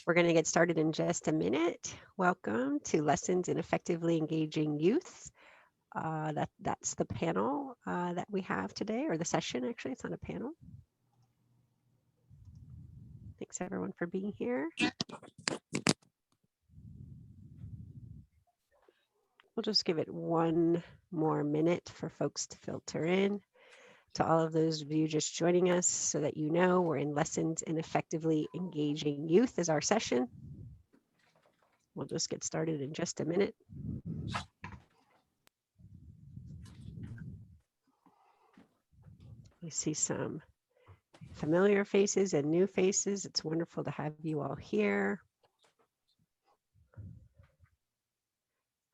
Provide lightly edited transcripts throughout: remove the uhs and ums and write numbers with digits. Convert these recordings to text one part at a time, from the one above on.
We're going to get started in just a minute. Welcome to Lessons in Effectively Engaging Youth. That's the panel that we have today, or the session, actually. It's not a panel. Thanks, everyone, for being here. We'll just give it one more minute for folks to filter in. To all of those of you just joining us, so that you know we're in Lessons in Effectively Engaging Youth is our session. We'll just get started in just a minute. We see some familiar faces and new faces. It's wonderful to have you all here.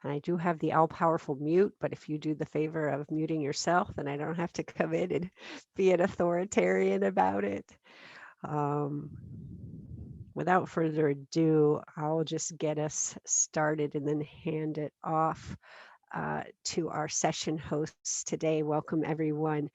And I do have the all-powerful mute, but if you do the favor of muting yourself, then I don't have to come in and be an authoritarian about it. Without further ado, I'll just get us started and then hand it off to our session hosts today. Welcome, everyone.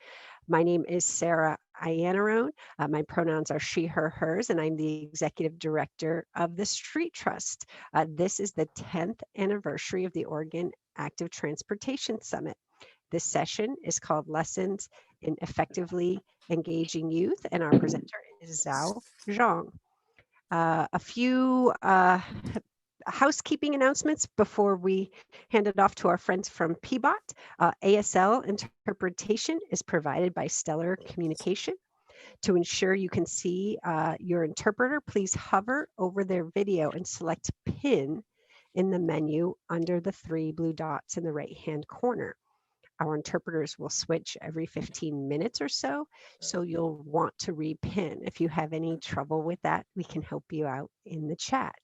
My name is Sarah Iannarone. My pronouns are she, her, hers, and I'm the executive director of the Street Trust. This is the 10th anniversary of the Oregon Active Transportation Summit. This session is called Lessons in Effectively Engaging Youth, and our presenter is Xiong. A few housekeeping announcements before we hand it off to our friends from PBOT. ASL interpretation is provided by Stellar Communication. To ensure you can see your interpreter, please hover over their video and select Pin in the menu under the 3 blue dots in the right-hand corner. Our interpreters will switch every 15 minutes or so you'll want to repin. If you have any trouble with that, we can help you out in the chat.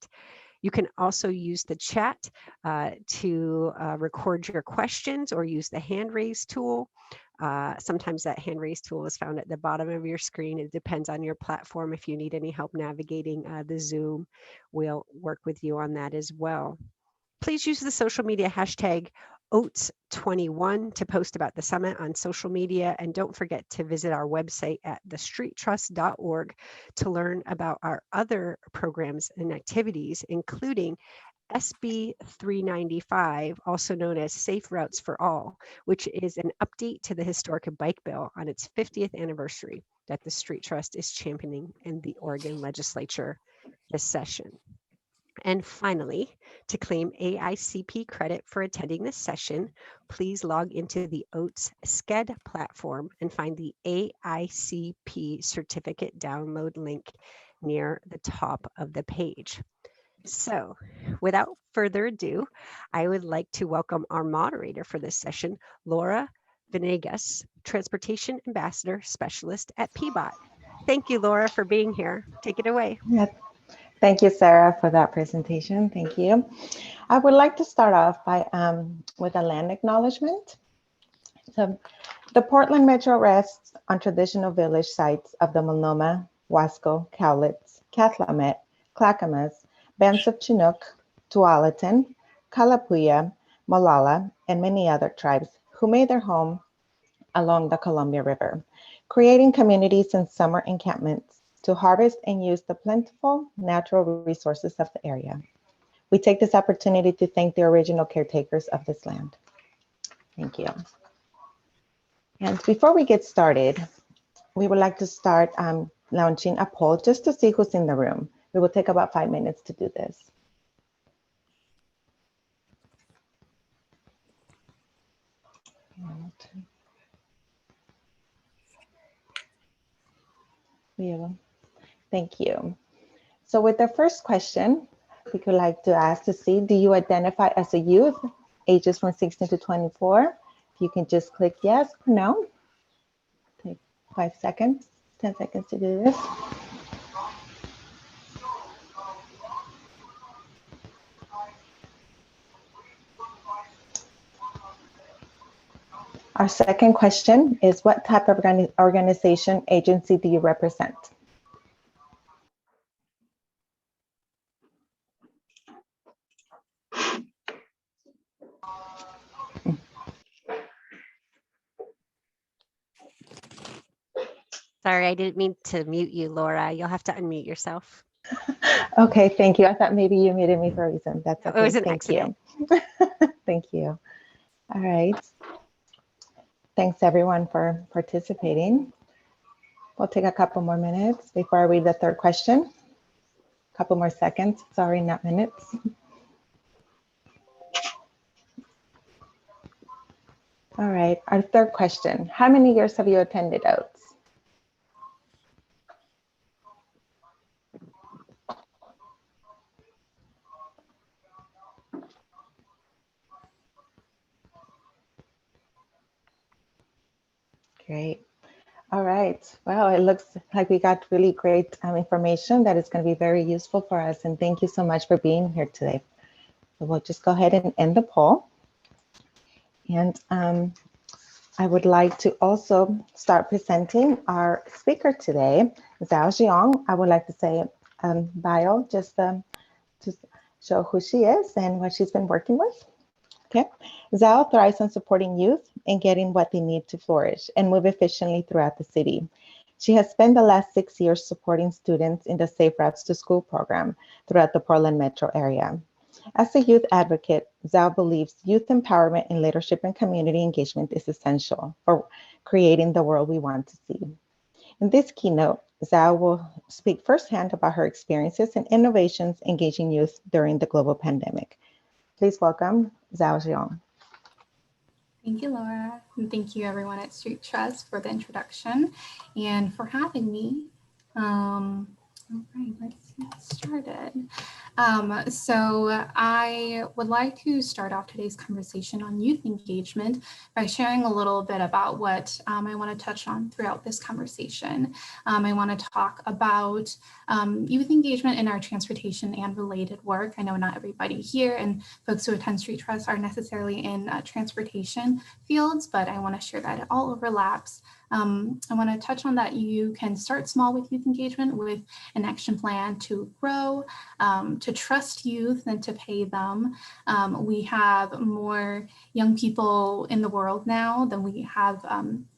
You can also use the chat to record your questions or use the hand raise tool. Sometimes that hand raise tool is found at the bottom of your screen. It depends on your platform. If you need any help navigating the Zoom, we'll work with you on that as well. Please use the social media hashtag OATS21 to post about the summit on social media. And don't forget to visit our website at thestreettrust.org to learn about our other programs and activities, including SB 395, also known as Safe Routes for All, which is an update to the historic bike bill on its 50th anniversary that the Street Trust is championing in the Oregon legislature this session. And finally, to claim AICP credit for attending this session, please log into the OATS SCED platform and find the AICP certificate download link near the top of the page. So, without further ado, I would like to welcome our moderator for this session, Laura Venegas, Transportation Ambassador Specialist at PBOT. Thank you, Laura, for being here. Take it away. Yeah. Thank you, Sarah, for that presentation. Thank you. I would like to start off by with a land acknowledgement. So, the Portland Metro rests on traditional village sites of the Multnomah, Wasco, Cowlitz, Cathlamet, Clackamas, bands of Chinook, Tualatin, Kalapuya, Molalla, and many other tribes who made their home along the Columbia River, creating communities and summer encampments to harvest and use the plentiful natural resources of the area. We take this opportunity to thank the original caretakers of this land. Thank you. And before we get started, we would like to start launching a poll just to see who's in the room. We will take about 5 minutes to do this. Thank you. So with the first question, we could like to ask to see, do you identify as a youth, ages from 16 to 24? You can just click yes or no. Take 5 seconds, 10 seconds to do this. Our second question is, what type of organization, agency do you represent? Sorry, I didn't mean to mute you, Laura. You'll have to unmute yourself. Okay, thank you. I thought maybe you muted me for a reason. That's It okay. was an Thank accident. you. Thank you. All right. Thanks everyone for participating. We'll take a couple more minutes before I read the third question. A couple more seconds. Sorry, not minutes. All right. Our third question. How many years have you attended OATS? Great. All right. Well, it looks like we got really great information that is going to be very useful for us. And thank you so much for being here today. So we'll just go ahead and end the poll. And I would like to also start presenting our speaker today, Xiong. I would like to say bio just to show who she is and what she's been working with. Okay. Zhao thrives on supporting youth and getting what they need to flourish and move efficiently throughout the city. She has spent the last 6 years supporting students in the Safe Routes to School program throughout the Portland metro area. As a youth advocate, Zhao believes youth empowerment and leadership and community engagement is essential for creating the world we want to see. In this keynote, Zhao will speak firsthand about her experiences and innovations engaging youth during the global pandemic. Please welcome Zhao Xiong. Thank you, Laura, and thank you everyone at Street Trust for the introduction and for having me. All right, let's get started. So I would like to start off today's conversation on youth engagement by sharing a little bit about what I want to touch on throughout this conversation. I want to talk about youth engagement in our transportation and related work. I know not everybody here and folks who attend Street Trust are necessarily in transportation fields, but I want to share that it all overlaps. I want to touch on that you can start small with youth engagement with an action plan to grow, to trust youth and to pay them. We have more young people in the world now than we have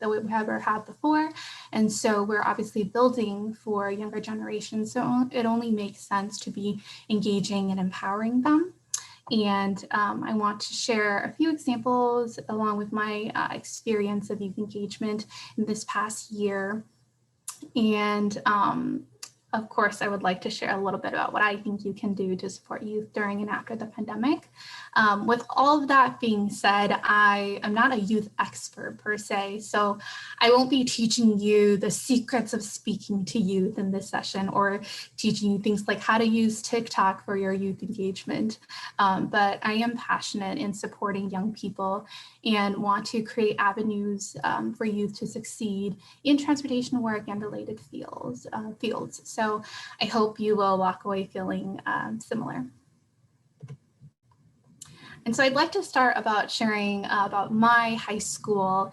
ever had before. And so we're obviously building for younger generations. So it only makes sense to be engaging and empowering them. And I want to share a few examples along with my experience of youth engagement in this past year. And of course, I would like to share a little bit about what I think you can do to support youth during and after the pandemic. With all of that being said, I am not a youth expert per se, so I won't be teaching you the secrets of speaking to youth in this session or teaching you things like how to use TikTok for your youth engagement. But I am passionate in supporting young people and want to create avenues for youth to succeed in transportation work and related fields. So I hope you will walk away feeling similar. And so I'd like to start about sharing about my high school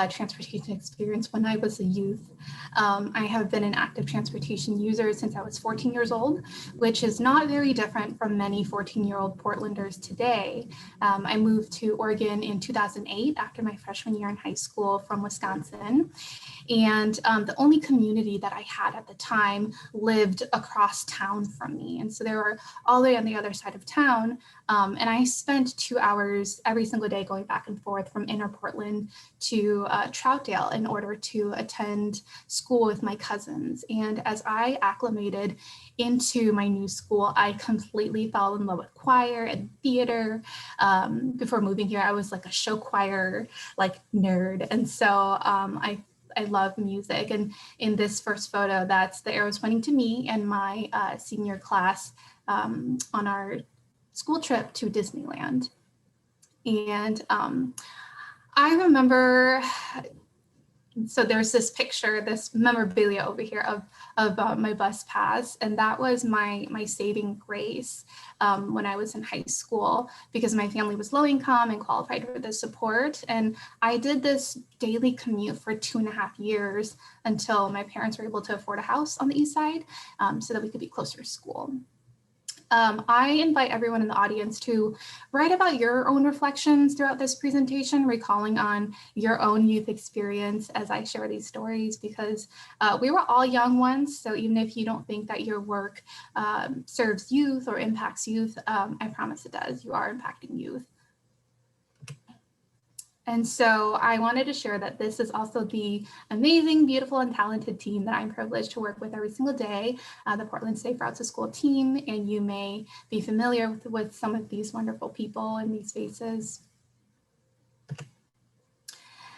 transportation experience when I was a youth. I have been an active transportation user since I was 14 years old, which is not very different from many 14-year-old Portlanders today. I moved to Oregon in 2008 after my freshman year in high school from Wisconsin. And the only community that I had at the time lived across town from me. And so they were all the way on the other side of town. And I spent 2 hours every single day going back and forth from inner Portland to Troutdale in order to attend school with my cousins. And as I acclimated into my new school, I completely fell in love with choir and theater. Before moving here, I was like a show choir nerd. And so I love music. And in this first photo, that's the arrows pointing to me and my senior class on our school trip to Disneyland. And I remember, so there's this picture, this memorabilia over here of my bus pass, and that was my saving grace when I was in high school, because my family was low income and qualified for the support. And I did this daily commute for 2.5 years until my parents were able to afford a house on the east side so that we could be closer to school. I invite everyone in the audience to write about your own reflections throughout this presentation, recalling on your own youth experience as I share these stories, because we were all young ones. So even if you don't think that your work serves youth or impacts youth, I promise it does. You are impacting youth. And so I wanted to share that this is also the amazing, beautiful, and talented team that I'm privileged to work with every single day, the Portland Safe Routes to School team. And you may be familiar with some of these wonderful people and these faces.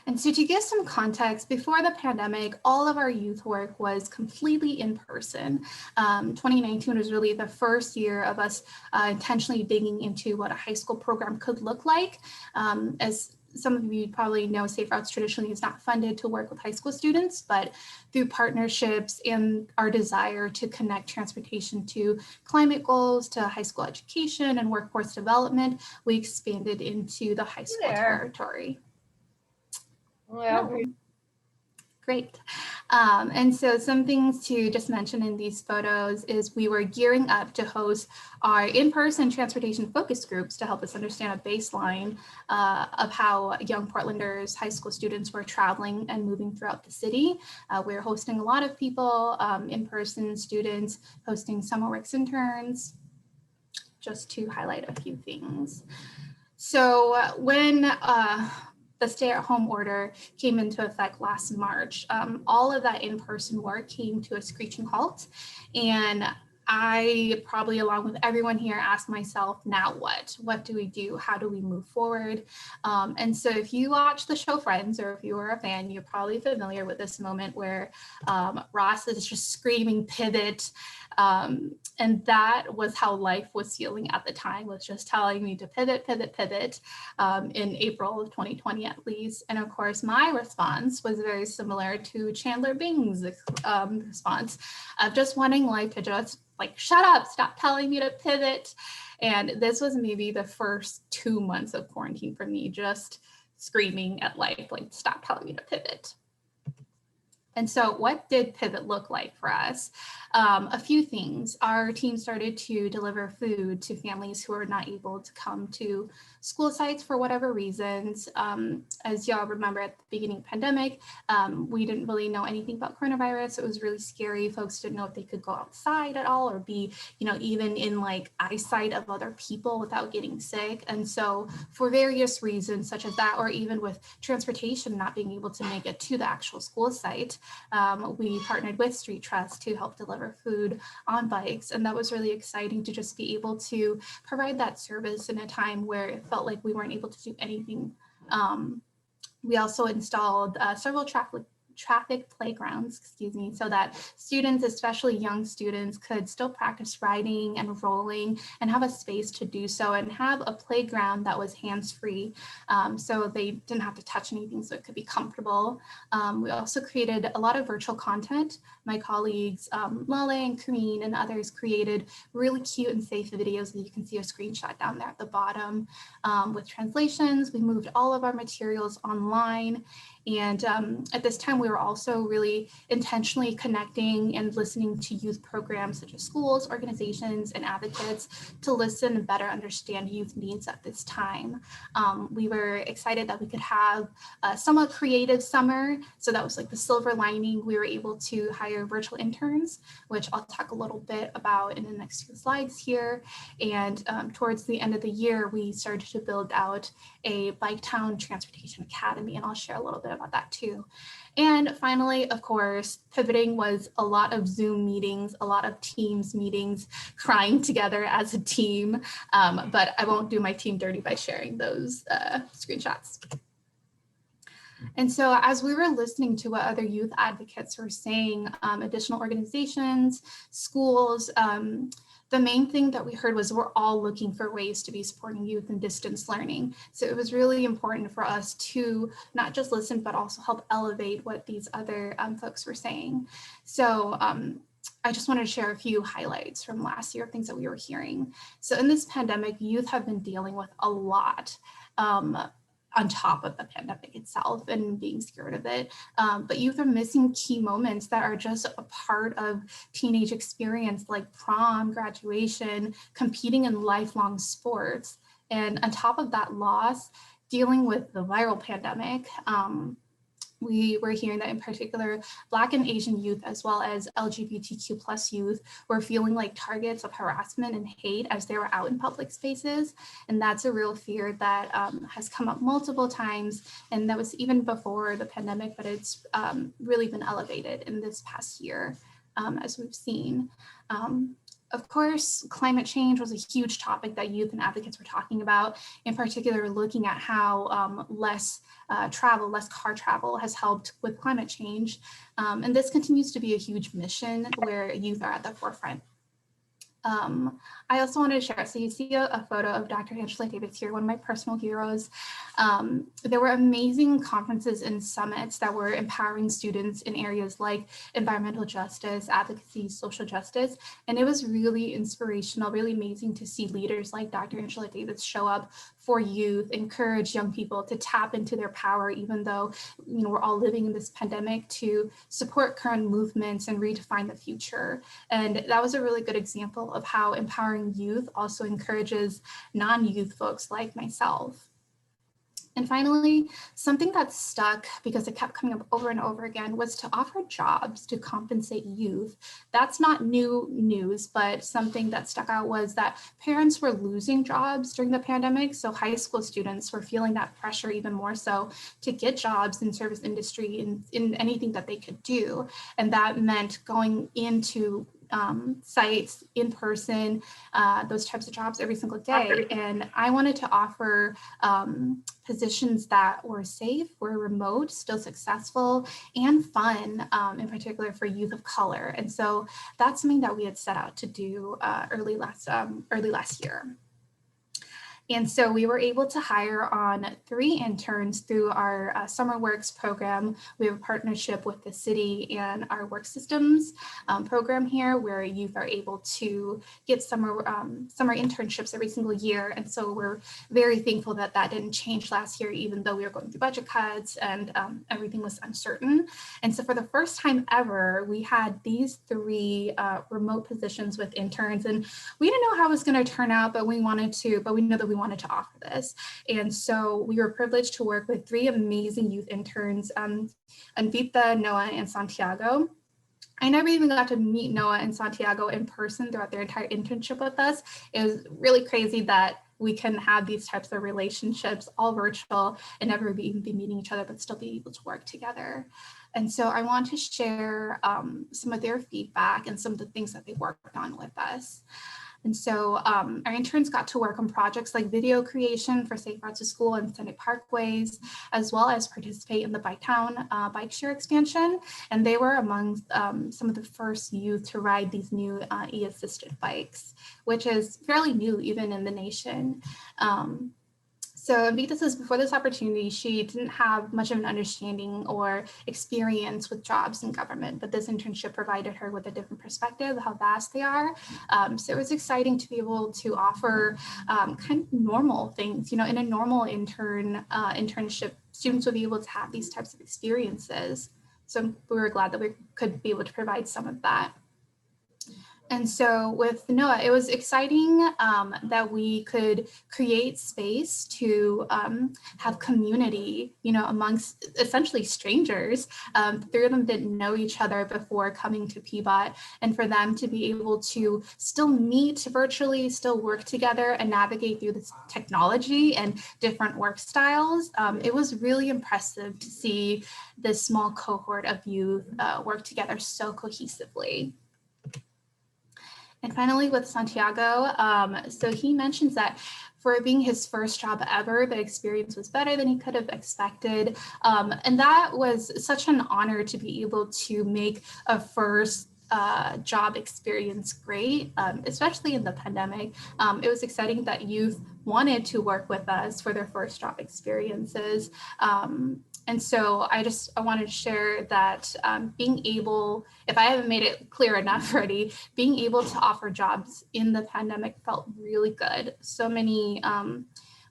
And so to give some context, before the pandemic, all of our youth work was completely in person. 2019 was really the first year of us intentionally digging into what a high school program could look like. As some of you probably know, Safe Routes traditionally is not funded to work with high school students, but through partnerships and our desire to connect transportation to climate goals, to high school education and workforce development, we expanded into the high school territory. Well, great. And so some things to just mention in these photos is we were gearing up to host our in-person transportation focus groups to help us understand a baseline of how young Portlanders, high school students were traveling and moving throughout the city. We're hosting a lot of people, in-person students, hosting summer works interns, just to highlight a few things. So when the stay-at-home order came into effect last March, all of that in-person work came to a screeching halt. And I probably, along with everyone here, asked myself, now what? What do we do? How do we move forward? And so if you watch the show Friends, or if you are a fan, you're probably familiar with this moment where Ross is just screaming pivot. And that was how life was feeling at the time, was just telling me to pivot, pivot, pivot, in April of 2020 at least. And of course, my response was very similar to Chandler Bing's response of just wanting life to just like, shut up, stop telling me to pivot. And this was maybe the first 2 months of quarantine for me, just screaming at life, like, stop telling me to pivot. And so what did pivot look like for us? A few things. Our team started to deliver food to families who are not able to come to school sites for whatever reasons. As y'all remember, at the beginning of the pandemic, we didn't really know anything about coronavirus. It was really scary. Folks didn't know if they could go outside at all, or be, even in like eyesight of other people without getting sick. And so for various reasons such as that, or even with transportation not being able to make it to the actual school site, we partnered with Street Trust to help deliver food on bikes. And that was really exciting to just be able to provide that service in a time where it felt like we weren't able to do anything. We also installed several traffic playgrounds, so that students, especially young students, could still practice riding and rolling and have a space to do so, and have a playground that was hands-free, so they didn't have to touch anything, so it could be comfortable. We also created a lot of virtual content. My colleagues, Lale and Kareen and others, created really cute and safe videos that you can see a screenshot down there at the bottom. With translations, we moved all of our materials online. And at this time, we were also really intentionally connecting and listening to youth programs such as schools, organizations, and advocates to listen and better understand youth needs at this time. We were excited that we could have a somewhat creative summer. So that was like the silver lining. We were able to hire virtual interns, which I'll talk a little bit about in the next few slides here. And towards the end of the year, we started to build out a Biketown Transportation Academy, and I'll share a little bit about that too. And finally, of course, pivoting was a lot of Zoom meetings, a lot of Teams meetings, crying together as a team, but I won't do my team dirty by sharing those screenshots. And so as we were listening to what other youth advocates were saying, additional organizations, schools, the main thing that we heard was we're all looking for ways to be supporting youth in distance learning. So it was really important for us to not just listen, but also help elevate what these other folks were saying. So I just wanted to share a few highlights from last year, things that we were hearing. So in this pandemic, youth have been dealing with a lot. on top of the pandemic itself and being scared of it. But youth are missing key moments that are just a part of teenage experience, like prom, graduation, competing in lifelong sports. And on top of that loss, dealing with the viral pandemic, we were hearing that in particular, Black and Asian youth, as well as LGBTQ plus youth, were feeling like targets of harassment and hate as they were out in public spaces. And that's a real fear that has come up multiple times. And that was even before the pandemic, but it's really been elevated in this past year, as we've seen. Of course, climate change was a huge topic that youth and advocates were talking about, in particular, looking at how less car travel has helped with climate change. And this continues to be a huge mission where youth are at the forefront. I also wanted to share, so you see a photo of Dr. Angela Davis here, one of my personal heroes. There were amazing conferences and summits that were empowering students in areas like environmental justice, advocacy, social justice, and it was really inspirational, really amazing to see leaders like Dr. Angela Davis show up for youth, encourage young people to tap into their power, even though we're all living in this pandemic, to support current movements and redefine the future. And that was a really good example of how empowering youth also encourages non-youth folks like myself. And finally, something that stuck because it kept coming up over and over again was to offer jobs to compensate youth. That's not new news, but something that stuck out was that parents were losing jobs during the pandemic. So high school students were feeling that pressure even more so to get jobs in service industry, in anything that they could do. And that meant going into sites in person, those types of jobs every single day. And I wanted to offer positions that were safe, were remote, still successful, and fun, in particular for youth of color. And so that's something that we had set out to do early last year. And so we were able to hire on 3 interns through our Summer Works program. We have a partnership with the city and our work systems program here, where youth are able to get summer internships every single year. And so we're very thankful that that didn't change last year, even though we were going through budget cuts and everything was uncertain. And so for the first time ever, we had these 3 remote positions with interns, and we didn't know how it was going to turn out, but we know that we wanted to offer this. And so we were privileged to work with 3 amazing youth interns, Anvita, Noah, and Santiago. I never even got to meet Noah and Santiago in person throughout their entire internship with us. It was really crazy that we can have these types of relationships, all virtual, and never even be meeting each other, but still be able to work together. And so I want to share some of their feedback and some of the things that they worked on with us. And so our interns got to work on projects like video creation for Safe Routes to School and Senate Parkways, as well as participate in the Biketown bike share expansion. And they were among some of the first youth to ride these new e-assisted bikes, which is fairly new even in the nation. So Anvita says before this opportunity, she didn't have much of an understanding or experience with jobs in government, but this internship provided her with a different perspective of how vast they are. So it was exciting to be able to offer kind of normal things. In a normal internship, students would be able to have these types of experiences. So we were glad that we could be able to provide some of that. And so with Noah, it was exciting that we could create space to have community, amongst essentially strangers. 3 of them didn't know each other before coming to PBOT, and for them to be able to still meet virtually, still work together and navigate through this technology and different work styles. It was really impressive to see this small cohort of youth work together so cohesively. And finally, with Santiago, so he mentions that for it being his first job ever, the experience was better than he could have expected. And that was such an honor to be able to make a first job experience great, especially in the pandemic. It was exciting that youth wanted to work with us for their first job experiences. And so I wanted to share that being able, if I haven't made it clear enough already, being able to offer jobs in the pandemic felt really good. So many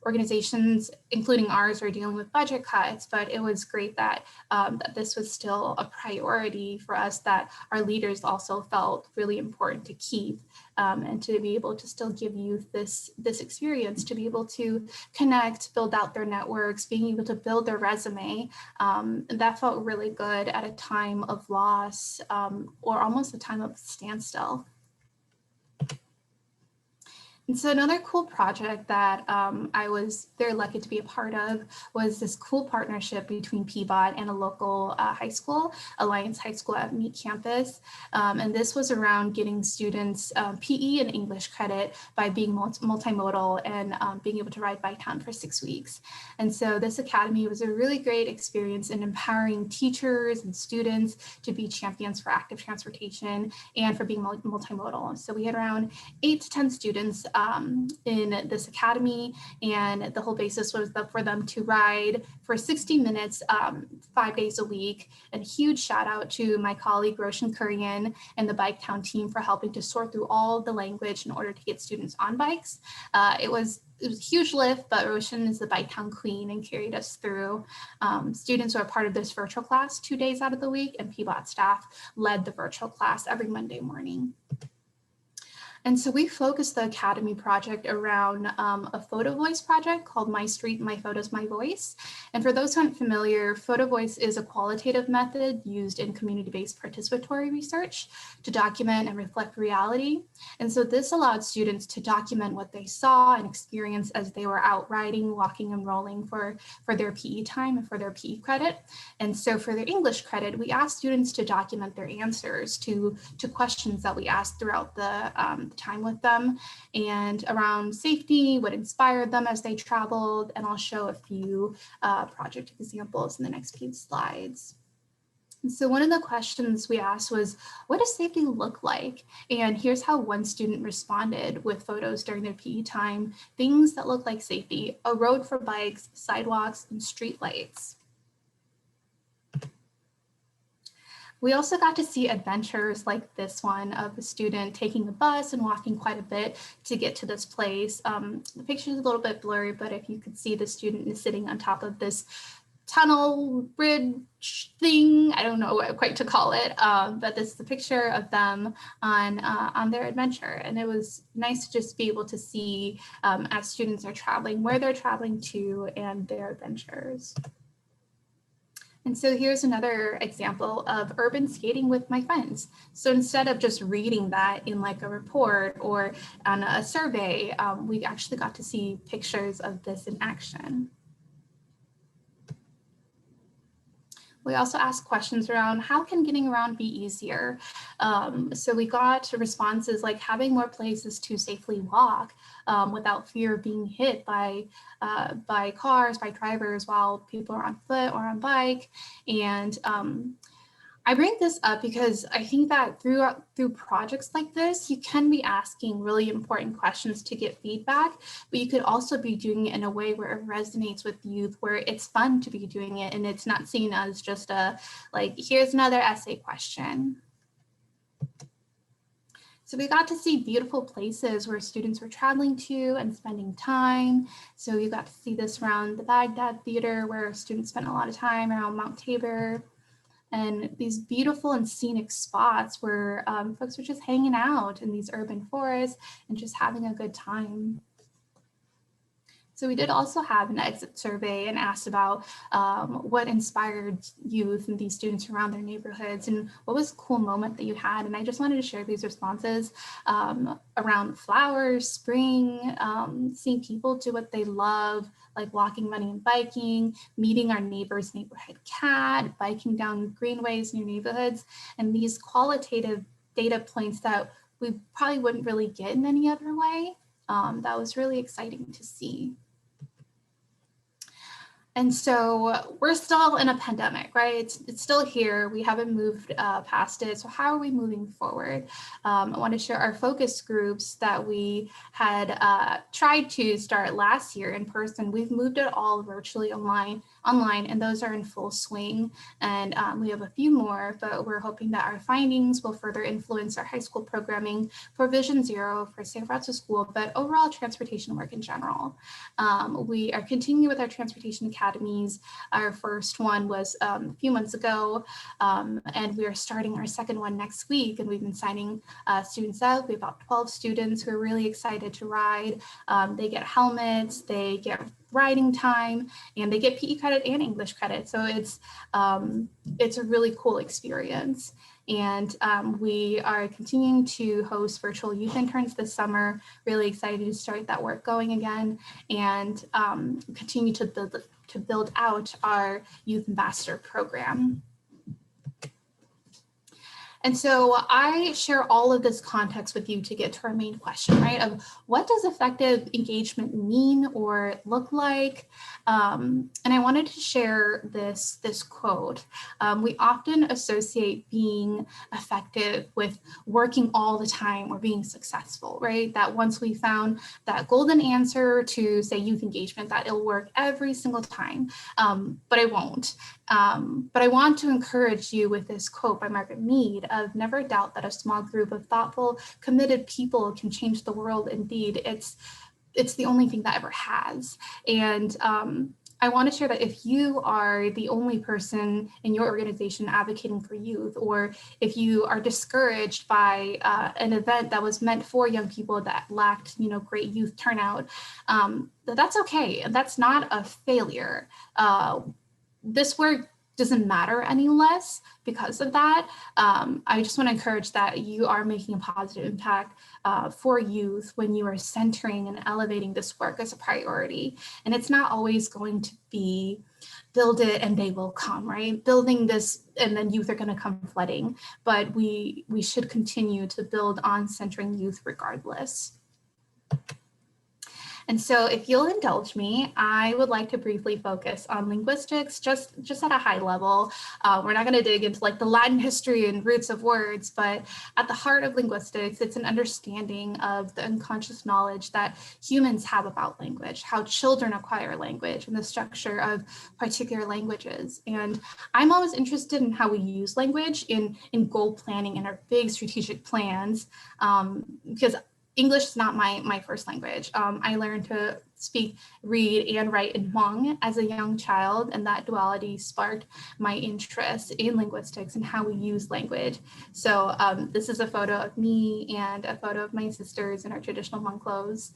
organizations, including ours, are dealing with budget cuts, but it was great that, that this was still a priority for us, that our leaders also felt really important to keep, and to be able to still give youth this experience, to be able to connect, build out their networks, being able to build their resume. That felt really good at a time of loss, or almost a time of standstill. And so another cool project that I was very lucky to be a part of was this cool partnership between PBOT and a local high school, Alliance High School at Meat Campus. And this was around getting students PE and English credit by being multimodal and being able to ride Biketown for 6 weeks. And so this academy was a really great experience in empowering teachers and students to be champions for active transportation and for being multimodal. So we had around 8 to 10 students in this academy, and the whole basis was for them to ride for 60 minutes, 5 days a week. And a huge shout out to my colleague Roshan Kurian and the Biketown team for helping to sort through all the language in order to get students on bikes. It was a huge lift, but Roshan is the Biketown queen and carried us through. Students were a part of this virtual class 2 days out of the week, and PBOT staff led the virtual class every Monday morning. And so we focused the Academy project around a photo voice project called My Street, My Photos, My Voice. And for those who aren't familiar, photo voice is a qualitative method used in community-based participatory research to document and reflect reality. And so this allowed students to document what they saw and experienced as they were out riding, walking, and rolling for their PE time and for their PE credit. And so for their English credit, we asked students to document their answers to questions that we asked throughout the time with them, and around safety, what inspired them as they traveled. And I'll show a few project examples in the next few slides. And so one of the questions we asked was, what does safety look like? And here's how one student responded with photos during their PE time: things that look like safety: a road for bikes, sidewalks, and street lights. We also got to see adventures like this one of a student taking a bus and walking quite a bit to get to this place. The picture is a little bit blurry, but if you could see, the student is sitting on top of this tunnel bridge thing. I don't know what quite to call it, but this is a picture of them on their adventure. And it was nice to just be able to see as students are traveling, where they're traveling to and their adventures. And so here's another example of urban skating with my friends. So instead of just reading that in like a report or on a survey, we actually got to see pictures of this in action. We also asked questions around how can getting around be easier? So we got responses like having more places to safely walk without fear of being hit by cars, by drivers while people are on foot or on bike. And I bring this up because I think that through projects like this, you can be asking really important questions to get feedback, but you could also be doing it in a way where it resonates with youth, where it's fun to be doing it and it's not seen as just a, like, here's another essay question. So we got to see beautiful places where students were traveling to and spending time. So you got to see this around the Baghdad Theater, where students spent a lot of time, around Mount Tabor, and these beautiful and scenic spots where folks were just hanging out in these urban forests and just having a good time. So we did also have an exit survey and asked about what inspired youth and these students around their neighborhoods and what was a cool moment that you had. And I just wanted to share these responses around flowers, spring, seeing people do what they love, like walking, running, and biking, meeting our neighbor's neighborhood cat, biking down greenways in your neighborhoods, and these qualitative data points that we probably wouldn't really get in any other way. That was really exciting to see. And so we're still in a pandemic, right? It's still here. We haven't moved past it. So how are we moving forward? I want to share our focus groups that we had tried to start last year in person. We've moved it all virtually online, and those are in full swing. And we have a few more, but we're hoping that our findings will further influence our high school programming for Vision Zero, for Safe Routes to School, but overall transportation work in general. We are continuing with our transportation academies. Our first one was a few months ago, and we are starting our second one next week. And we've been signing students up. We have about 12 students who are really excited to ride. They get helmets, they get riding time, and they get PE credit and English credit. So it's a really cool experience. And we are continuing to host virtual youth interns this summer. Really excited to start that work going again, and continue to build out our youth ambassador program. And so I share all of this context with you to get to our main question, right? Of what does effective engagement mean or look like? And I wanted to share this quote. We often associate being effective with working all the time or being successful, right? That once we found that golden answer to, say, youth engagement, that it'll work every single time, but it won't. But I want to encourage you with this quote by Margaret Mead of never doubt that a small group of thoughtful, committed people can change the world. Indeed, it's the only thing that ever has. And I want to share that if you are the only person in your organization advocating for youth, or if you are discouraged by an event that was meant for young people that lacked, great youth turnout, that's okay. That's not a failure. This work doesn't matter any less because of that. I just want to encourage that you are making a positive impact for youth when you are centering and elevating this work as a priority. And it's not always going to be build it and they will come, right? Building this and then youth are going to come flooding, but we should continue to build on centering youth regardless. And so if you'll indulge me, I would like to briefly focus on linguistics, just at a high level. We're not going to dig into like the Latin history and roots of words, but at the heart of linguistics, it's an understanding of the unconscious knowledge that humans have about language, how children acquire language, and the structure of particular languages. And I'm always interested in how we use language in goal planning and our big strategic plans, because English is not my first language. I learned to speak, read, and write in Hmong as a young child, and that duality sparked my interest in linguistics and how we use language. So this is a photo of me and a photo of my sisters in our traditional Hmong clothes.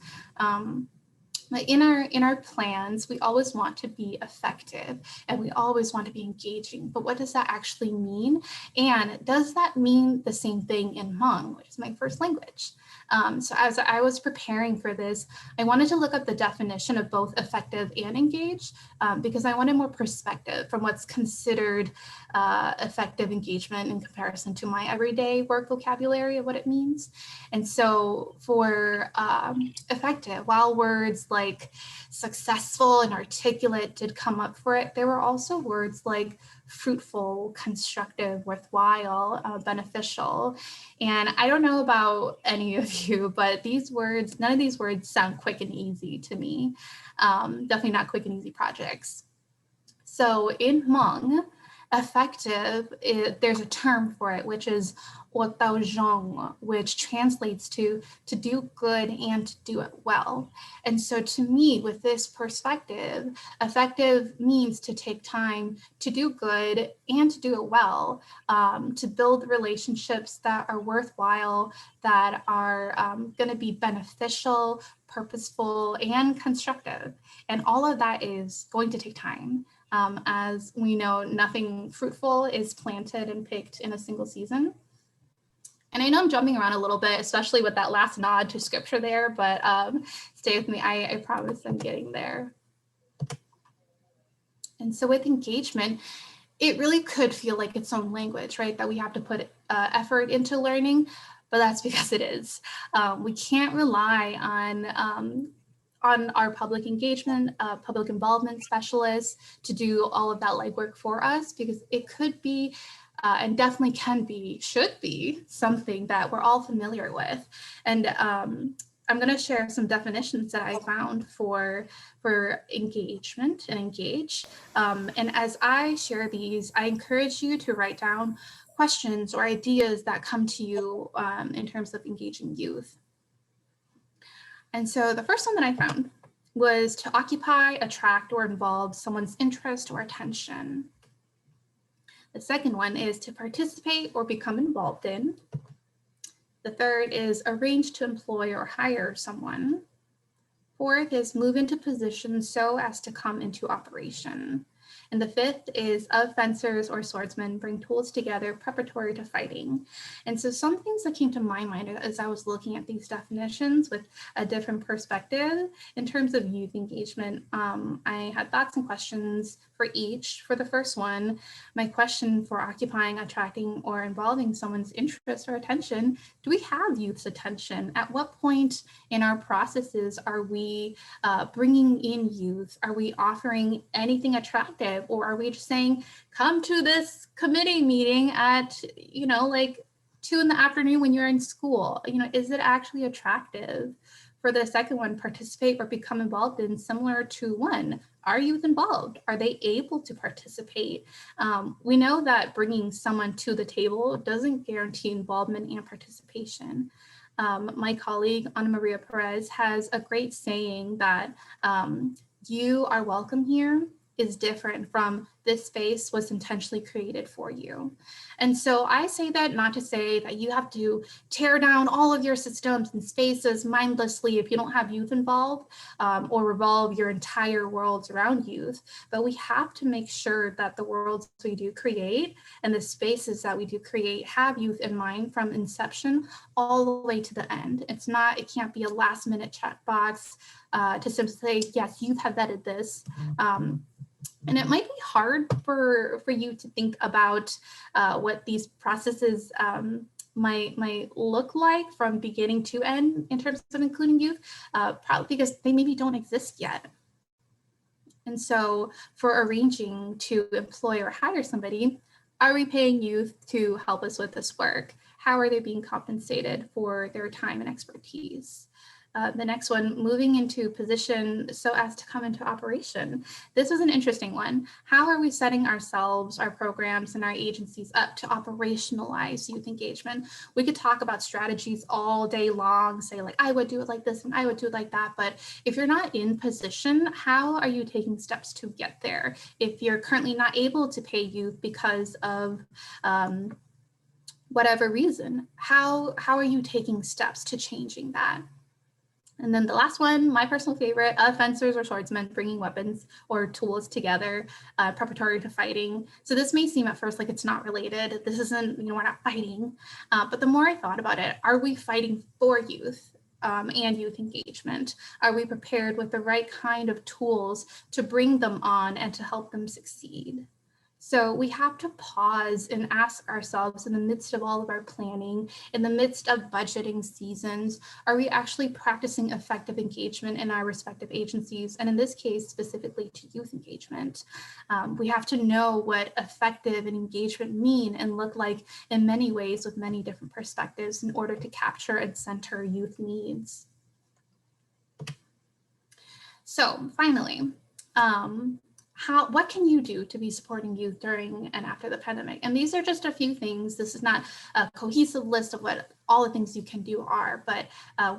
In our plans, we always want to be effective and we always want to be engaging, but what does that actually mean? And does that mean the same thing in Hmong, which is my first language? So as I was preparing for this, I wanted to look up the definition of both effective and engaged because I wanted more perspective from what's considered effective engagement in comparison to my everyday work vocabulary of what it means. And so for effective, while words like successful and articulate did come up for it, there were also words like fruitful, constructive, worthwhile, beneficial. And I don't know about any of you, but these words, none of these words sound quick and easy to me. Definitely not quick and easy projects. So in Hmong, effective, there's a term for it, which is Xiong, which translates to do good and to do it well. And so to me, with this perspective, effective means to take time to do good and to do it well, to build relationships that are worthwhile, that are going to be beneficial, purposeful, and constructive. And all of that is going to take time. As we know, nothing fruitful is planted and picked in a single season. And I know I'm jumping around a little bit, especially with that last nod to scripture there, but stay with me. I promise I'm getting there. And so with engagement, it really could feel like its own language, right? That we have to put effort into learning, but that's because it is. We can't rely on on our public engagement, public involvement specialists to do all of that legwork for us, because it could be and definitely can be, should be something that we're all familiar with. And I'm going to share some definitions that I found for engagement and engage. And as I share these, I encourage you to write down questions or ideas that come to you in terms of engaging youth. And so the first one that I found was to occupy, attract, or involve someone's interest or attention. The second one is to participate or become involved in. The third is arrange to employ or hire someone. Fourth is move into position so as to come into operation. And the fifth is of fencers or swordsmen bring tools together preparatory to fighting. And so some things that came to my mind as I was looking at these definitions with a different perspective in terms of youth engagement, I had thoughts and questions for each. For the first one, my question for occupying, attracting, or involving someone's interest or attention: do we have youth's attention? At what point in our processes are we bringing in youth? Are we offering anything attractive, or are we just saying, come to this committee meeting at, like 2 p.m. when you're in school? Is it actually attractive? For the second one, participate or become involved in, similar to one, are youth involved? Are they able to participate? We know that bringing someone to the table doesn't guarantee involvement and participation. My colleague, Ana Maria Perez, has a great saying that you are welcome here is different from this space was intentionally created for you. And so I say that not to say that you have to tear down all of your systems and spaces mindlessly if you don't have youth involved, or revolve your entire worlds around youth, but we have to make sure that the worlds we do create and the spaces that we do create have youth in mind from inception all the way to the end. It can't be a last minute checkbox to simply say, yes, youth have vetted this. And it might be hard for you to think about what these processes might look like from beginning to end in terms of including youth, probably because they maybe don't exist yet. And so for arranging to employ or hire somebody, are we paying youth to help us with this work? How are they being compensated for their time and expertise? The next one, moving into position so as to come into operation. This was an interesting one. How are we setting ourselves, our programs, and our agencies up to operationalize youth engagement? We could talk about strategies all day long, say like, I would do it like this and I would do it like that. But if you're not in position, how are you taking steps to get there? If you're currently not able to pay youth because of whatever reason, how are you taking steps to changing that? And then the last one, my personal favorite, fencers or swordsmen bringing weapons or tools together preparatory to fighting. So this may seem at first like it's not related. This isn't, we're not fighting. But the more I thought about it, are we fighting for youth and youth engagement? Are we prepared with the right kind of tools to bring them on and to help them succeed? So we have to pause and ask ourselves, in the midst of all of our planning, in the midst of budgeting seasons, are we actually practicing effective engagement in our respective agencies? And in this case, specifically to youth engagement. We have to know what effective and engagement mean and look like in many ways with many different perspectives in order to capture and center youth needs. So finally, what can you do to be supporting youth during and after the pandemic? And these are just a few things. This is not a cohesive list of what all the things you can do are, but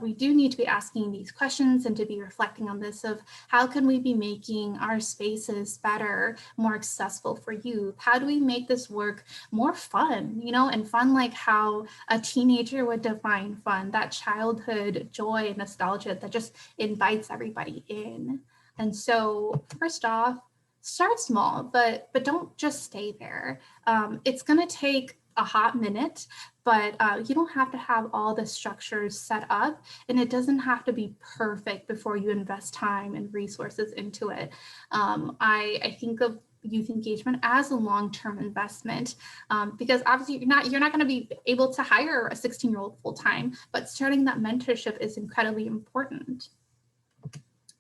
we do need to be asking these questions and to be reflecting on this of how can we be making our spaces better, more accessible for youth? How do we make this work more fun, and fun like how a teenager would define fun, that childhood joy and nostalgia that just invites everybody in. And so first off, start small, but don't just stay there. It's going to take a hot minute, but you don't have to have all the structures set up, and it doesn't have to be perfect before you invest time and resources into it. I think of youth engagement as a long-term investment because obviously you're not going to be able to hire a 16-year-old full-time, but starting that mentorship is incredibly important.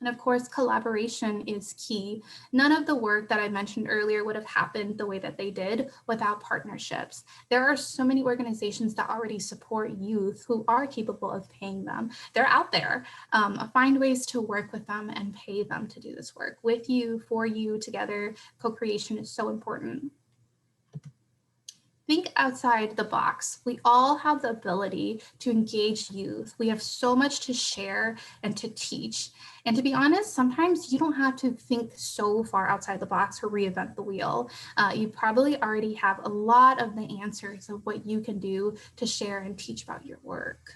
And of course, collaboration is key. None of the work that I mentioned earlier would have happened the way that they did without partnerships. There are so many organizations that already support youth who are capable of paying them. They're out there. Find ways to work with them and pay them to do this work with you, for you, together. Co-creation is so important. Think outside the box. We all have the ability to engage youth. We have so much to share and to teach. And to be honest, sometimes you don't have to think so far outside the box or reinvent the wheel. You probably already have a lot of the answers of what you can do to share and teach about your work.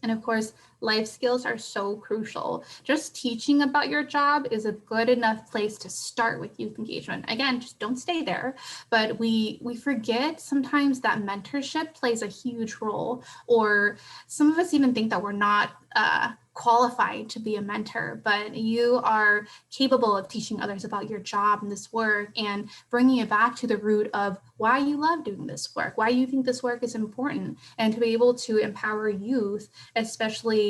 And of course, life skills are so crucial. Just teaching about your job is a good enough place to start with youth engagement. Again, just don't stay there, but we forget sometimes that mentorship plays a huge role, or some of us even think that we're not qualified to be a mentor, but you are capable of teaching others about your job and this work and bringing it back to the root of why you love doing this work, why you think this work is important, and to be able to empower youth, especially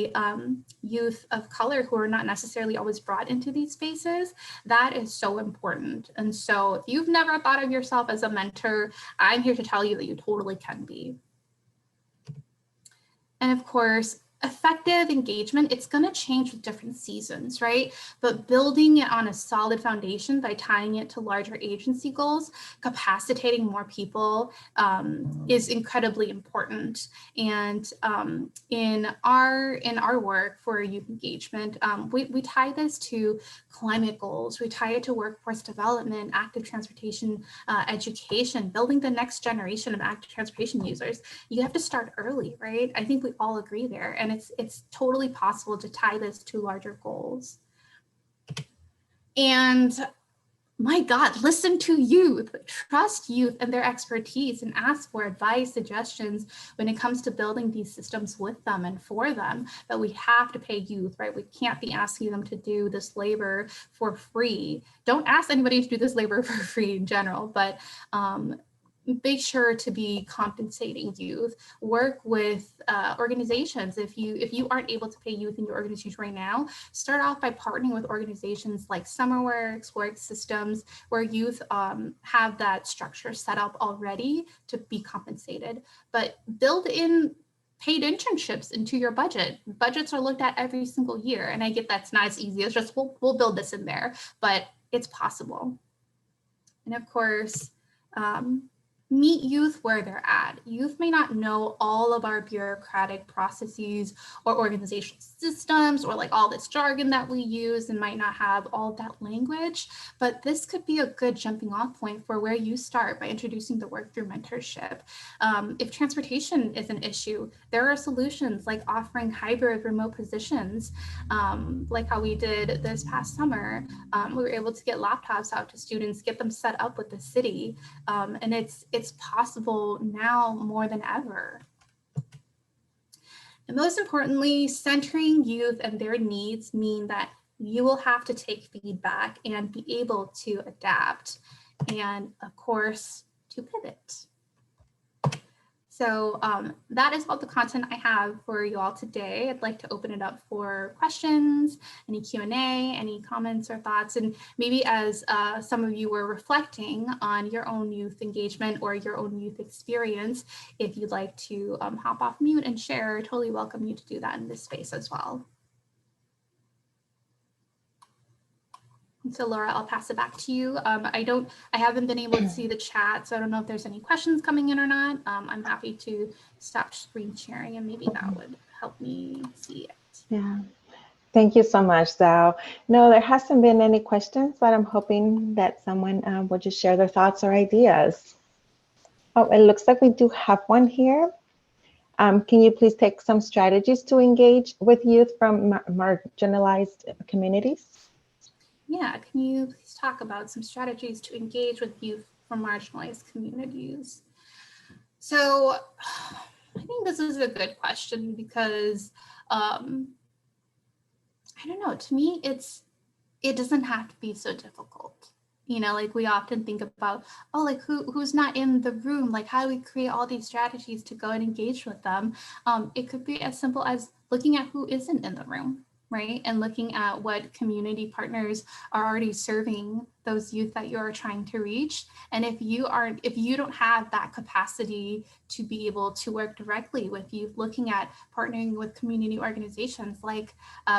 youth of color who are not necessarily always brought into these spaces. That is so important. And so if you've never thought of yourself as a mentor, I'm here to tell you that you totally can be. And of course, effective engagement, it's going to change with different seasons, right? But building it on a solid foundation by tying it to larger agency goals, capacitating more people is incredibly important. And in our work for youth engagement, we tie this to climate goals. We tie it to workforce development, active transportation education, building the next generation of active transportation users. You have to start early, right? I think we all agree there. And it's totally possible to tie this to larger goals. And my God, listen to youth, trust youth and their expertise, and ask for advice, suggestions when it comes to building these systems with them and for them. But we have to pay youth, right? We can't be asking them to do this labor for free. Don't ask anybody to do this labor for free in general, but make sure to be compensating youth. Work with organizations. If you aren't able to pay youth in your organization right now, start off by partnering with organizations like SummerWorks, Work Systems, where youth have that structure set up already to be compensated. But build in paid internships into your budget. Budgets are looked at every single year, and I get that's not as easy as just we'll build this in there, but it's possible. And of course, meet youth where they're at. Youth may not know all of our bureaucratic processes or organizational systems or like all this jargon that we use, and might not have all that language, but this could be a good jumping off point for where you start by introducing the work through mentorship. If transportation is an issue, there are solutions like offering hybrid remote positions, like how we did this past summer. We were able to get laptops out to students, get them set up with the city, and it's possible now more than ever. And most importantly, centering youth and their needs mean that you will have to take feedback and be able to adapt, and of course, to pivot. So that is all the content I have for you all today. I'd like to open it up for questions, any Q&A, any comments or thoughts, and maybe as some of you were reflecting on your own youth engagement or your own youth experience, if you'd like to hop off mute and share, I totally welcome you to do that in this space as well. So Laura, I'll pass it back to you. I haven't been able to see the chat, so I don't know if there's any questions coming in or not. I'm happy to stop screen sharing, and maybe that would help me see it. Yeah, thank you so much, Zhao. No, there hasn't been any questions, but I'm hoping that someone will just share their thoughts or ideas. Oh, it looks like we do have one here. Can you please take some strategies to engage with youth from marginalized communities? Yeah, can you please talk about some strategies to engage with youth from marginalized communities? So I think this is a good question because I don't know, to me, it doesn't have to be so difficult. You know, like we often think about, oh, like who's not in the room? Like how do we create all these strategies to go and engage with them? It could be as simple as looking at who isn't in the room. right? And looking at what community partners are already serving those youth that you are trying to reach. And if you don't have that capacity to be able to work directly with youth, looking at partnering with community organizations like,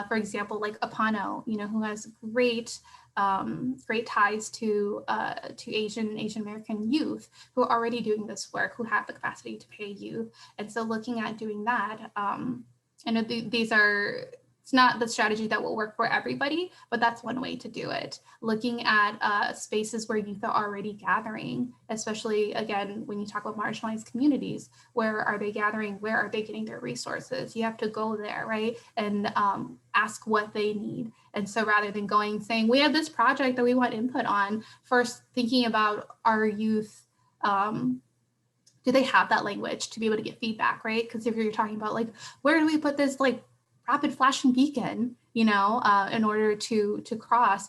for example, like Apano, who has great ties to Asian American youth who are already doing this work, who have the capacity to pay youth. And so looking at doing that, I know it's not the strategy that will work for everybody, but that's one way to do it. Looking at spaces where youth are already gathering, especially, again, when you talk about marginalized communities, where are they gathering? Where are they getting their resources? You have to go there, right? And ask what they need. And so rather than saying, we have this project that we want input on, first thinking about our youth, do they have that language to be able to get feedback, right? Because if you're talking about where do we put this rapid flashing beacon, in order to cross,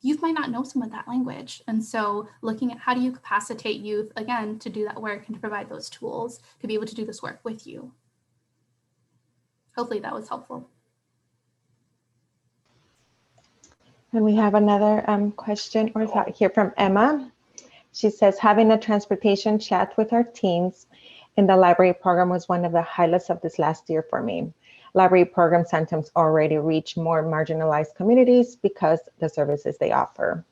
youth might not know some of that language. And so looking at how do you capacitate youth, again, to do that work and to provide those tools to be able to do this work with you. Hopefully that was helpful. And we have another question or thought here from Emma. She says, having a transportation chat with our teams in the library program was one of the highlights of this last year for me. Library programs sometimes already reach more marginalized communities because the services they offer.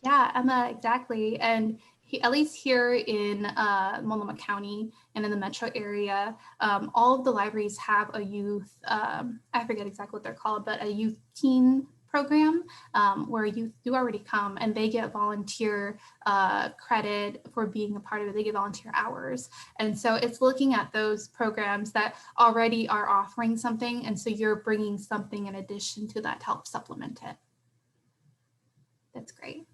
Yeah, Emma, exactly. And at least here in Multnomah County and in the metro area, all of the libraries have a youth, I forget exactly what they're called, but a youth teen program where youth do already come and they get volunteer credit for being a part of it. They get volunteer hours. And so it's looking at those programs that already are offering something. And so you're bringing something in addition to that to help supplement it. That's great.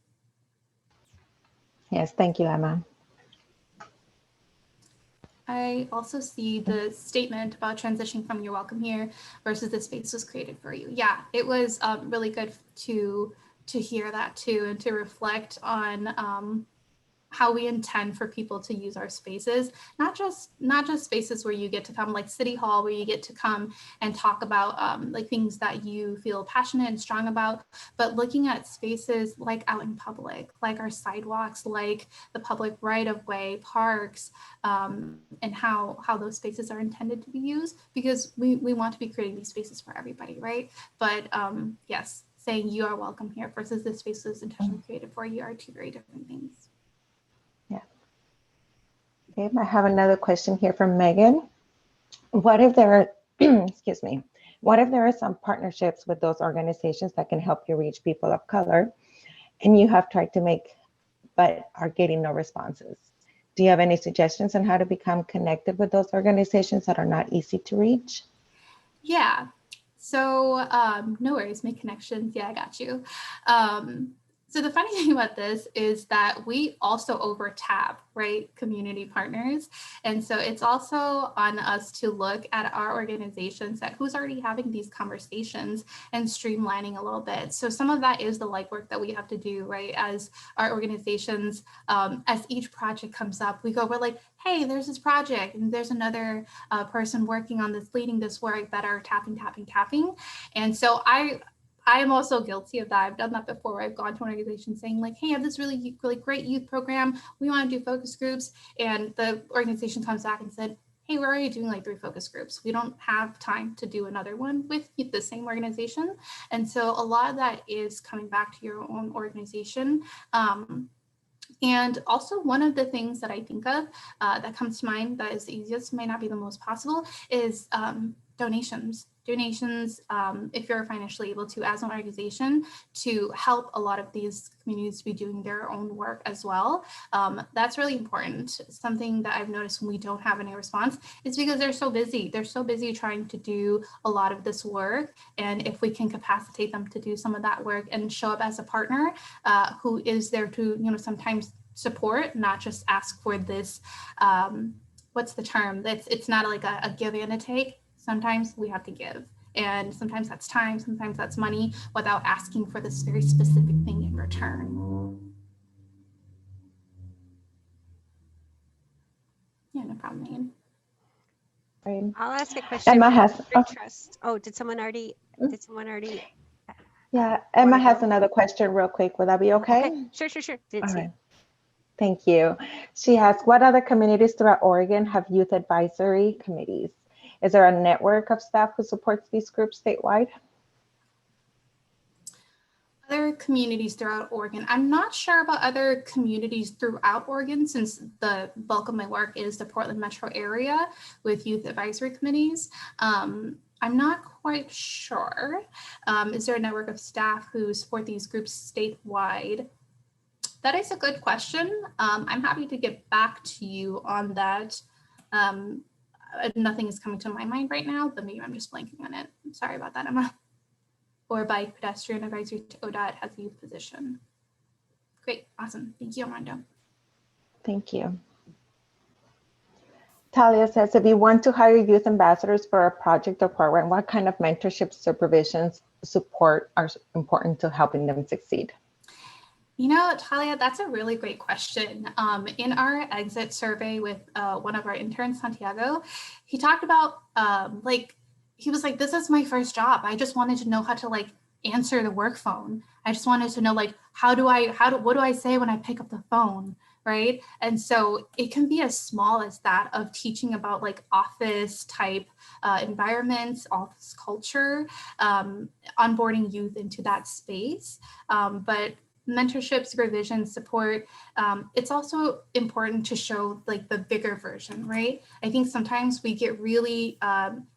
Yes, thank you, Emma. I also see the statement about transitioning from you're welcome here versus the space was created for you. Yeah, it was really good to hear that too, and to reflect on how we intend for people to use our spaces, not just spaces where you get to come, like City Hall, where you get to come and talk about things that you feel passionate and strong about, but looking at spaces like out in public, like our sidewalks, like the public right-of-way, parks, and how those spaces are intended to be used, because we want to be creating these spaces for everybody, right? But yes, saying you are welcome here versus this space was intentionally created for you are two very different things. Yeah. Okay, I have another question here from Megan. What if there are, excuse me, what if there are some partnerships with those organizations that can help you reach people of color and you have tried to make, but are getting no responses? Do you have any suggestions on how to become connected with those organizations that are not easy to reach? Yeah, so no worries, make connections. Yeah, I got you. So the funny thing about this is that we also over tab, right, community partners. And so it's also on us to look at our organizations at who's already having these conversations and streamlining a little bit. So some of that is the legwork that we have to do, right, as our organizations, as each project comes up, we're like, hey, there's this project and there's another person working on this, leading this work that are tapping. And so I am also guilty of that. I've done that before. I've gone to an organization saying like, hey, I have this really great youth program. We want to do focus groups. And the organization comes back and said, hey, we're already doing like 3 focus groups. We don't have time to do another one with the same organization. And so a lot of that is coming back to your own organization. And also one of the things that I think of that comes to mind that is the easiest, might not be the most possible, is donations, if you're financially able to, as an organization, to help a lot of these communities to be doing their own work as well. That's really important. Something that I've noticed when we don't have any response is because they're so busy. They're so busy trying to do a lot of this work. And if we can capacitate them to do some of that work and show up as a partner who is there to, sometimes support, not just ask for this, what's the term? It's not like a give and a take. Sometimes we have to give, and sometimes that's time, sometimes that's money, without asking for this very specific thing in return. Yeah, no problem, Megan. Right. I'll ask a question. Emma has. Trust. Oh, did someone already Did someone already? Yeah, Emma wanna has go? another question real quick. Would that be Okay, okay? sure. Didn't All see. right. Thank you. She asks, what other communities throughout Oregon have youth advisory committees? Is there a network of staff who supports these groups statewide? Other communities throughout Oregon. I'm not sure about other communities throughout Oregon, since the bulk of my work is the Portland metro area with youth advisory committees. I'm not quite sure. Is there a network of staff who support these groups statewide? That is a good question. I'm happy to get back to you on that. Nothing is coming to my mind right now, but maybe I'm just blanking on it. Sorry about that, Emma. Or bike pedestrian advisory to ODOT has a youth position. Great, awesome. Thank you, Armando. Thank you. Talia says, if you want to hire youth ambassadors for a project or program, what kind of mentorship, supervisions, support are important to helping them succeed? You know, Talia, that's a really great question. In our exit survey with one of our interns, Santiago, he talked about he was like, this is my first job. I just wanted to know how to answer the work phone. I just wanted to know what do I say when I pick up the phone, right? And so it can be as small as that, of teaching about office type environments, office culture, onboarding youth into that space. But mentorship, supervision, support, it's also important to show the bigger version, right? I think sometimes we get really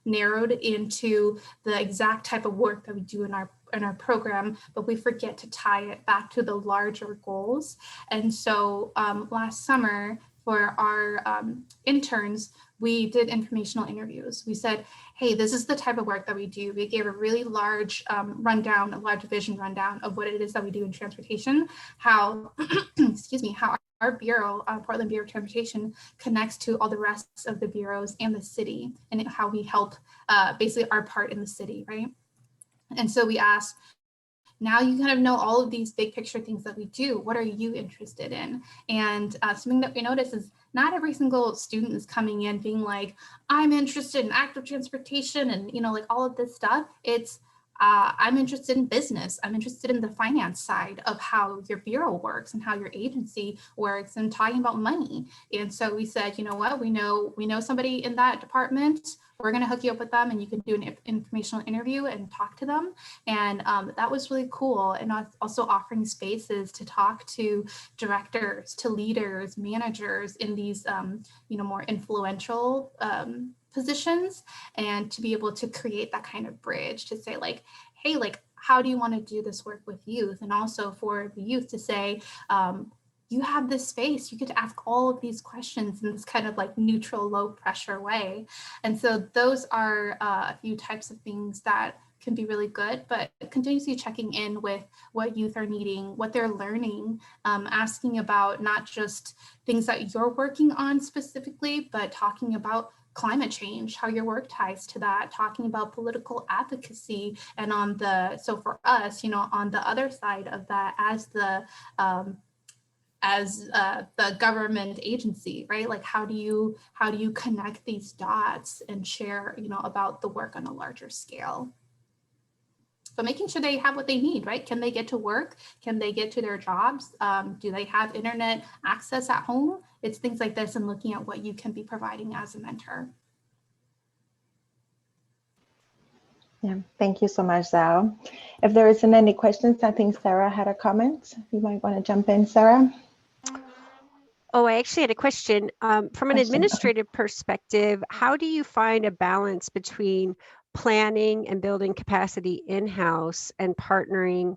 narrowed into the exact type of work that we do in our program, but we forget to tie it back to the larger goals. And so last summer for our interns, we did informational interviews. We said, hey, this is the type of work that we do. We gave a really large rundown, a large vision rundown of what it is that we do in transportation, how, excuse me, how our bureau, Portland Bureau of Transportation, connects to all the rest of the bureaus and the city, and how we help basically our part in the city, right? And so we asked, now you kind of know all of these big picture things that we do. What are you interested in? And something that we notice is not every single student is coming in being like, I'm interested in active transportation and, all of this stuff. It's, I'm interested in business. I'm interested in the finance side of how your bureau works and how your agency works, and talking about money. And so we said, you know what, we know somebody in that department. We're going to hook you up with them, and you can do an informational interview and talk to them. And that was really cool. And also offering spaces to talk to directors, to leaders, managers in these, more influential positions, and to be able to create that kind of bridge to say hey, how do you want to do this work with youth? And also for the youth to say, you have this space, you get to ask all of these questions in this kind of neutral, low pressure way. And so those are a few types of things that can be really good, but continuously checking in with what youth are needing, what they're learning, asking about not just things that you're working on specifically, but talking about climate change, how your work ties to that, talking about political advocacy. And so for us, on the other side of that, as the government agency, right? How do you connect these dots and share, about the work on a larger scale? But making sure they have what they need, right? Can they get to work? Can they get to their jobs? Do they have internet access at home? It's things like this, and looking at what you can be providing as a mentor. Yeah, thank you so much, Zhao. If there isn't any questions, I think Sarah had a comment. You might want to jump in, Sarah. Oh, I actually had a question. From an administrative perspective, how do you find a balance between planning and building capacity in-house and partnering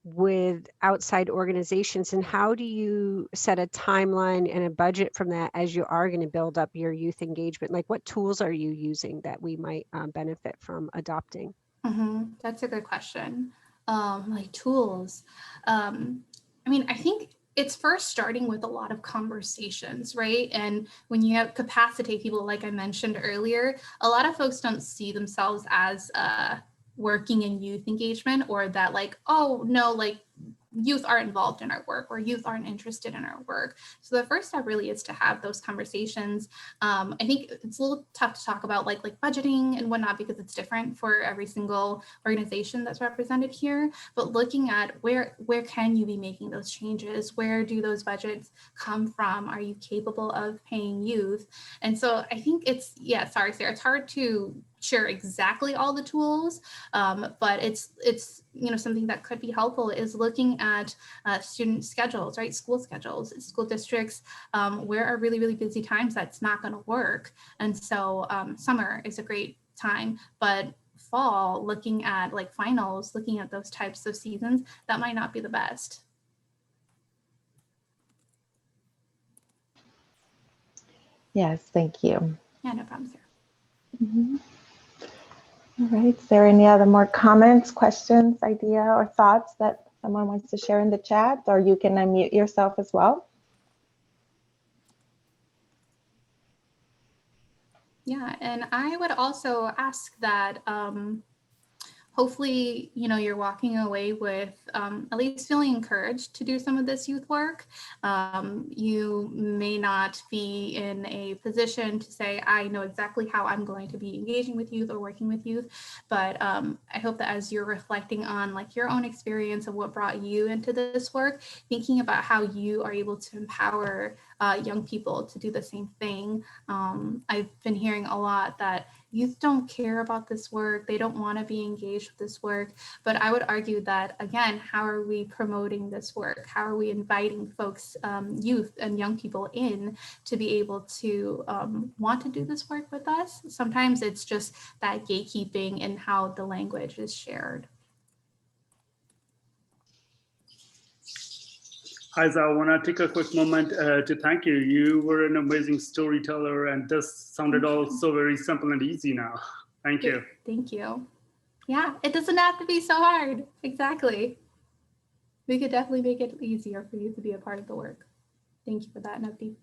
with outside organizations? And how do you set a timeline and a budget from that as you are going to build up your youth engagement? What tools are you using that we might benefit from adopting? That's a good question. Tools. I think it's first starting with a lot of conversations, right? And when you have capacitate people, like I mentioned earlier, a lot of folks don't see themselves as working in youth engagement, or that oh no, youth aren't involved in our work or youth aren't interested in our work. So the first step really is to have those conversations. I think it's a little tough to talk about like budgeting and whatnot because it's different for every single organization that's represented here, but looking at where can you be making those changes? Where do those budgets come from? Are you capable of paying youth? And so I think it's, yeah, sorry, Sarah, it's hard to share exactly all the tools, but it's something that could be helpful is looking at student schedules, right? School schedules, school districts, where are really, really busy times that's not going to work. And so summer is a great time, but fall, looking at like finals, looking at those types of seasons, that might not be the best. Yes, thank you. Yeah, no problem, Sarah. Mm-hmm. All right, is there any other more comments, questions, idea, or thoughts that someone wants to share in the chat, or you can unmute yourself as well? Yeah, and I would also ask that hopefully, you're walking away with at least feeling encouraged to do some of this youth work. You may not be in a position to say, I know exactly how I'm going to be engaging with youth or working with youth, but I hope that as you're reflecting on like your own experience of what brought you into this work, thinking about how you are able to empower young people to do the same thing. I've been hearing a lot that youth don't care about this work. They don't want to be engaged with this work. But I would argue that, again, how are we promoting this work? How are we inviting folks, youth and young people in to be able to want to do this work with us? Sometimes it's just that gatekeeping in how the language is shared. Hi, I want to take a quick moment to thank you. You were an amazing storyteller, and this sounded all so very simple and easy now. Thank you. Thank you. Yeah, it doesn't have to be so hard. Exactly. We could definitely make it easier for you to be a part of the work. Thank you for that, Navdeep.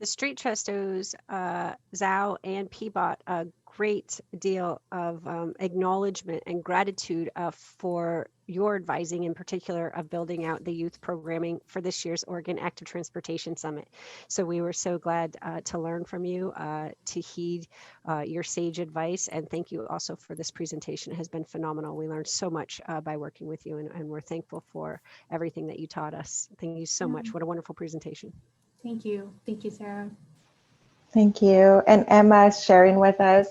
The Street Trust owes Zhao and Peabot a great deal of acknowledgement and gratitude for your advising, in particular, of building out the youth programming for this year's Oregon Active Transportation Summit. So we were so glad to learn from you, to heed your sage advice, and thank you also for this presentation. It has been phenomenal. We learned so much by working with you, and we're thankful for everything that you taught us. Thank you so much. What a wonderful presentation. Thank you. Thank you, Sarah. Thank you. And Emma is sharing with us.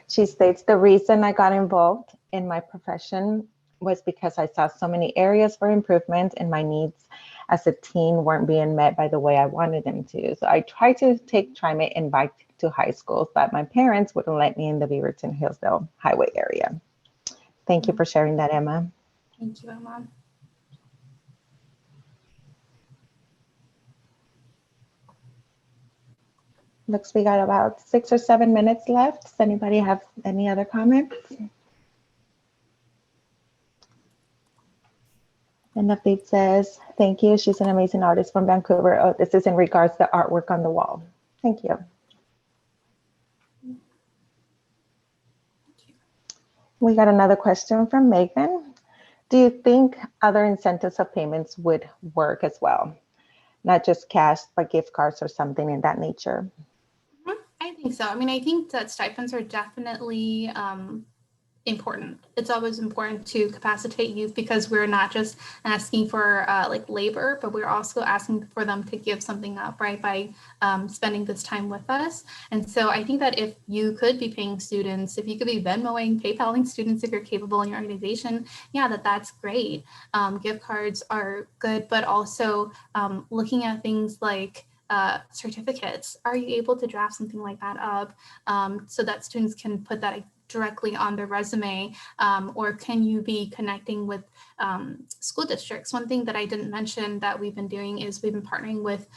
She states, the reason I got involved in my profession was because I saw so many areas for improvement and my needs as a teen weren't being met by the way I wanted them to. So I tried to take TriMet and bike to high schools, but my parents wouldn't let me in the Beaverton-Hillsdale highway area. Thank you for sharing that, Emma. Thank you, Emma. Looks we got about 6 or 7 minutes left. Does anybody have any other comments? And Navdeep says, thank you. She's an amazing artist from Vancouver. Oh, this is in regards to artwork on the wall. Thank you. We got another question from Megan. Do you think other incentives of payments would work as well? Not just cash, but gift cards or something in that nature? I think so. I mean, I think that stipends are definitely important. It's always important to capacitate youth because we're not just asking for like labor, but we're also asking for them to give something up, right, by spending this time with us. And so I think that if you could be paying students, if you could be Venmoing, PayPaling students, if you're capable in your organization, yeah, that's great. Gift cards are good, but also looking at things like certificates. Are you able to draft something like that up so that students can put that directly on their resume, or can you be connecting with school districts? One thing that I didn't mention that we've been doing is we've been partnering with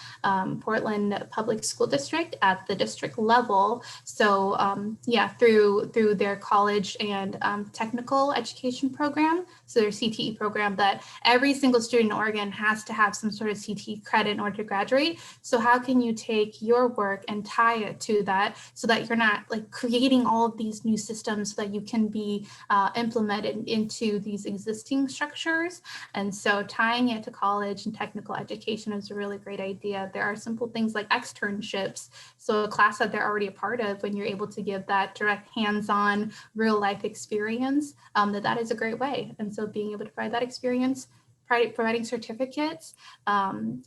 Portland Public School District at the district level. So yeah, through their college and technical education program, so their CTE program, that every single student in Oregon has to have some sort of CTE credit in order to graduate. So how can you take your work and tie it to that so that you're not like creating all of these new systems systems so that you can be implemented into these existing structures. And so tying it to college and technical education is a really great idea. There are simple things like externships. So a class that they're already a part of, when you're able to give that direct hands-on real life experience, that is a great way. And so being able to provide that experience, providing certificates, and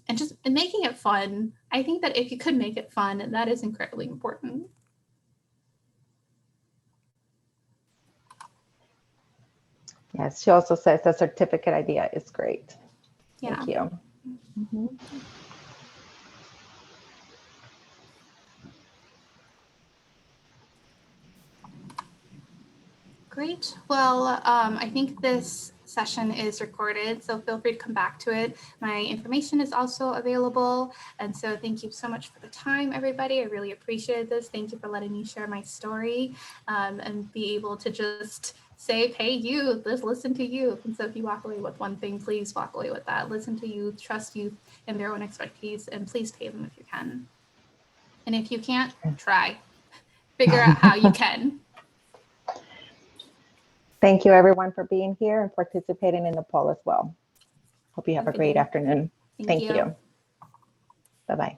making it fun. I think that if you could make it fun, that is incredibly important. Yes, she also says the certificate idea is great. Yeah. Thank you. Mhm. Great. Well, I think this session is recorded, so feel free to come back to it. My information is also available. And so thank you so much for the time, everybody. I really appreciate this. Thank you for letting me share my story and be able to just say, hey, you, just listen to you. And so if you walk away with one thing, please walk away with that. Listen to youth, trust youth and their own expertise, and please pay them if you can. And if you can't, try. Figure out how you can. Thank you, everyone, for being here and participating in the poll as well. Hope you have a great afternoon. Thank you. Bye-bye.